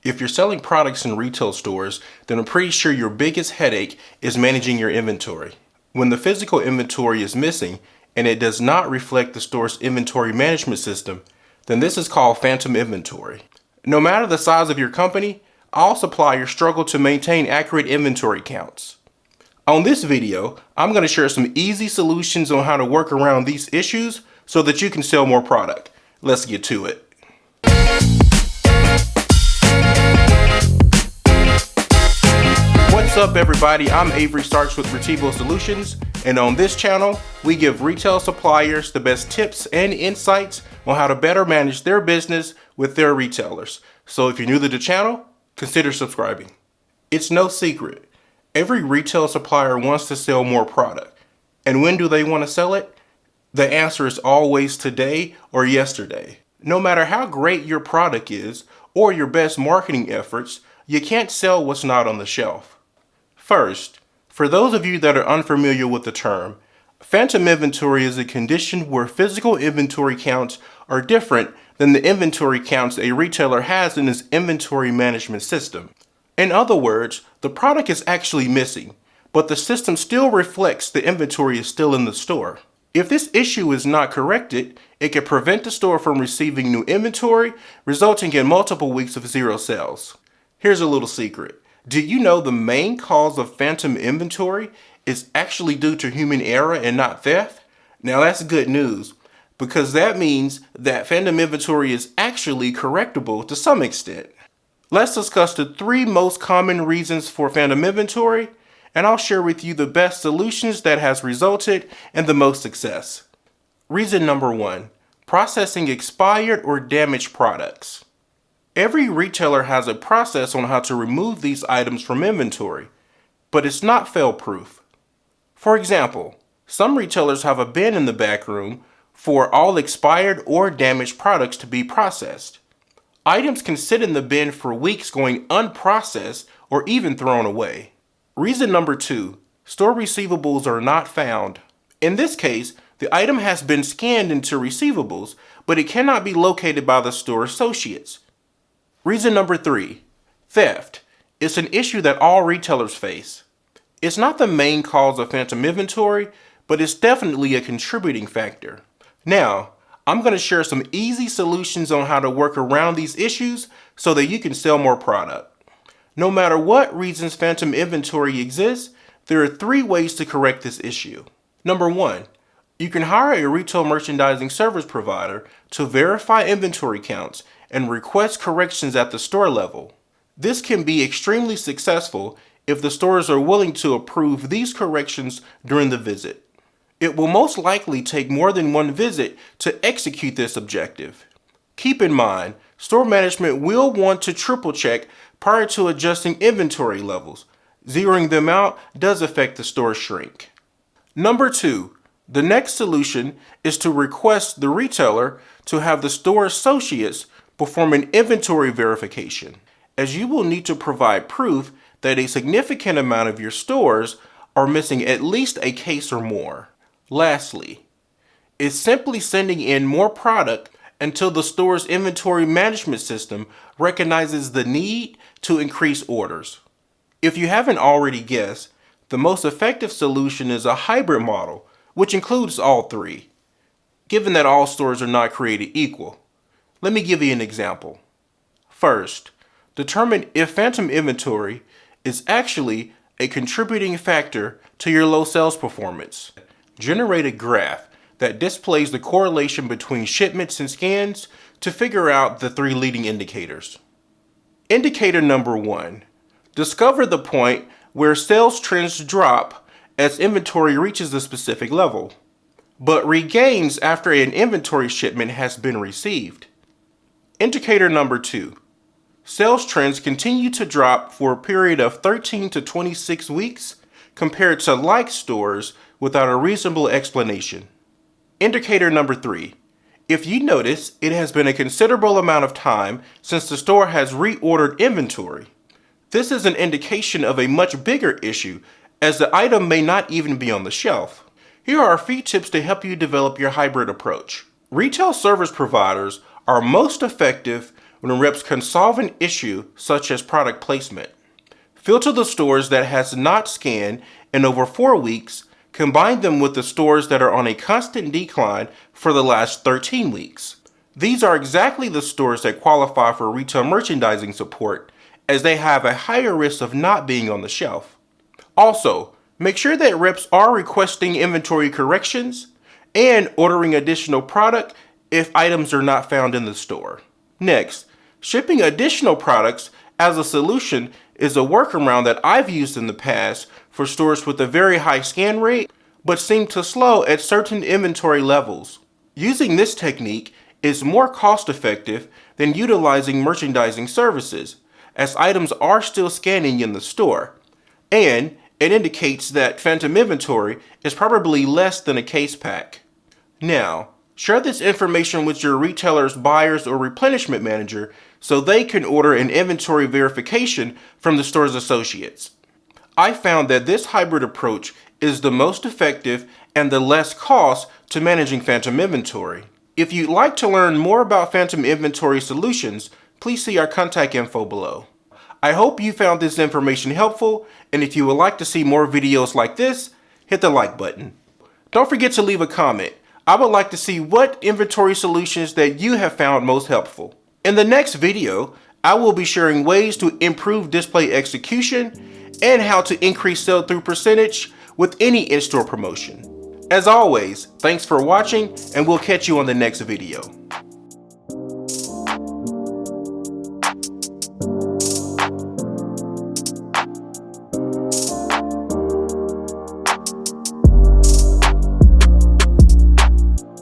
If you're selling products in retail stores, then I'm pretty sure your biggest headache is managing your inventory. When the physical inventory is missing and it does not reflect the store's inventory management system, then this is called phantom inventory. No matter the size of your company, all suppliers struggle to maintain accurate inventory counts. On this video, I'm going to share some easy solutions on how to work around these issues so that you can sell more product. Let's get to it. What's up, everybody? I'm Avery Starks with Retevo Solutions, and on this channel, we give retail suppliers the best tips and insights on how to better manage their business with their retailers. So if you're new to the channel, consider subscribing. It's no secret. Every retail supplier wants to sell more product. And when do they want to sell it? The answer is always today or yesterday. No matter how great your product is or your best marketing efforts, you can't sell what's not on the shelf. First, for those of you that are unfamiliar with the term, phantom inventory is a condition where physical inventory counts are different than the inventory counts a retailer has in his inventory management system. In other words, the product is actually missing, but the system still reflects the inventory is still in the store. If this issue is not corrected, it can prevent the store from receiving new inventory, resulting in multiple weeks of zero sales. Here's a little secret. Did you know the main cause of phantom inventory is actually due to human error and not theft? Now that's good news, because that means that phantom inventory is actually correctable to some extent. Let's discuss the 3 most common reasons for phantom inventory, and I'll share with you the best solutions that has resulted in the most success. Reason number 1, processing expired or damaged products. Every retailer has a process on how to remove these items from inventory, but it's not fail-proof. For example, some retailers have a bin in the back room for all expired or damaged products to be processed. Items can sit in the bin for weeks going unprocessed or even thrown away. Reason number 2, store receivables are not found. In this case, the item has been scanned into receivables, but it cannot be located by the store associates. Reason number 3, theft. It's an issue that all retailers face. It's not the main cause of phantom inventory, but it's definitely a contributing factor. Now, I'm going to share some easy solutions on how to work around these issues so that you can sell more product. No matter what reasons phantom inventory exists, there are 3 ways to correct this issue. Number 1, you can hire a retail merchandising service provider to verify inventory counts and request corrections at the store level. This can be extremely successful if the stores are willing to approve these corrections during the visit. It will most likely take more than 1 visit to execute this objective. Keep in mind, store management will want to triple check prior to adjusting inventory levels. Zeroing them out does affect the store shrink. Number 2, the next solution is to request the retailer to have the store associates perform an inventory verification, as you will need to provide proof that a significant amount of your stores are missing at least a case or more. Lastly, it's simply sending in more product until the store's inventory management system recognizes the need to increase orders. If you haven't already guessed, the most effective solution is a hybrid model, which includes all 3, given that all stores are not created equal. Let me give you an example. First, determine if phantom inventory is actually a contributing factor to your low sales performance. Generate a graph that displays the correlation between shipments and scans to figure out the 3 leading indicators. Indicator number 1, discover the point where sales trends drop as inventory reaches a specific level, but regains after an inventory shipment has been received. Indicator number 2, sales trends continue to drop for a period of 13 to 26 weeks compared to like stores without a reasonable explanation. Indicator number 3, if you notice it has been a considerable amount of time since the store has reordered inventory. This is an indication of a much bigger issue, as the item may not even be on the shelf. Here are a few tips to help you develop your hybrid approach. Retail service providers are most effective when reps can solve an issue such as product placement. Filter the stores that has not scanned in over 4 weeks, combine them with the stores that are on a constant decline for the last 13 weeks. These are exactly the stores that qualify for retail merchandising support, as they have a higher risk of not being on the shelf. Also, make sure that reps are requesting inventory corrections and ordering additional product if items are not found in the store. Next, shipping additional products as a solution is a workaround that I've used in the past for stores with a very high scan rate but seem to slow at certain inventory levels. Using this technique is more cost effective than utilizing merchandising services, as items are still scanning in the store, and it indicates that phantom inventory is probably less than a case pack. Now, share this information with your retailer's buyers or replenishment manager so they can order an inventory verification from the store's associates. I found that this hybrid approach is the most effective and the less cost to managing phantom inventory. If you'd like to learn more about phantom inventory solutions, please see our contact info below. I hope you found this information helpful, and if you would like to see more videos like this, hit the like button. Don't forget to leave a comment. I would like to see what inventory solutions that you have found most helpful. In the next video, I will be sharing ways to improve display execution and how to increase sell-through percentage with any in-store promotion. As always, thanks for watching, and we'll catch you on the next video.